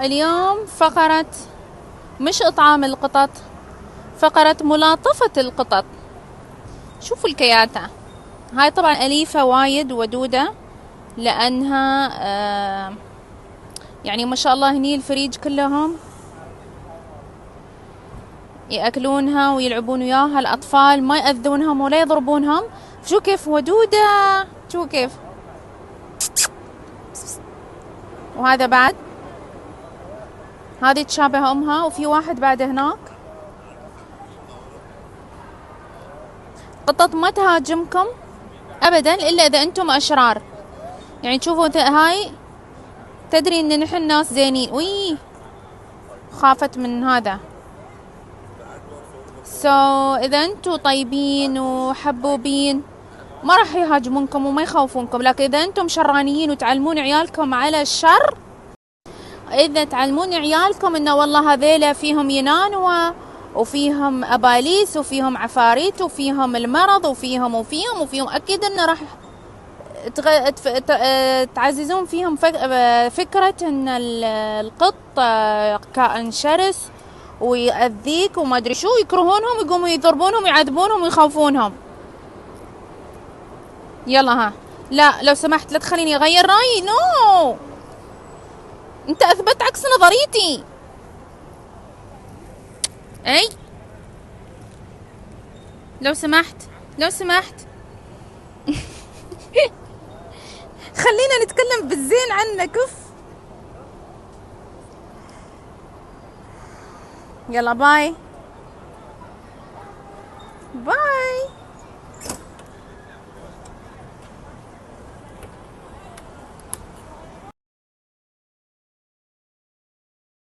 اليوم فقرة مش إطعام القطط، فقرة ملاطفة القطط. شوفوا الكياتة هاي، طبعا أليفة وايد ودودة لأنها يعني ما شاء الله هني الفريج كلهم يأكلونها ويلعبون وياها، الأطفال ما يأذونهم ولا يضربونهم. شو كيف ودودة، شو كيف. وهذا بعد، هذه تشابه أمها، وفي واحد بعد هناك. قطط ما تهاجمكم أبدا إلا إذا أنتم أشرار. يعني تشوفوا هاي تدري إن نحن ناس زينين. وي خافت من هذا. إذا أنتم طيبين وحبوبين ما راح يهاجمونكم وما يخوفونكم. لكن إذا أنتم شرانيين وتعلمون عيالكم على الشر، إذا تعلمون عيالكم إنه والله هذيلا فيهم ينانوة وفيهم أباليس وفيهم عفاريت وفيهم المرض وفيهم أكيد إنه راح تعززون فيهم فكرة إن القط كائن شرس ويأذيك وما أدري شو، يكرهونهم ويقوموا يضربونهم ويعذبونهم ويخوفونهم. يلا ها، لا لو سمحت لا تخليني أغير رأيي. نو، أنت أثبت عكس نظريتي. أي لو سمحت خلينا نتكلم بالزين عنك. يلا باي.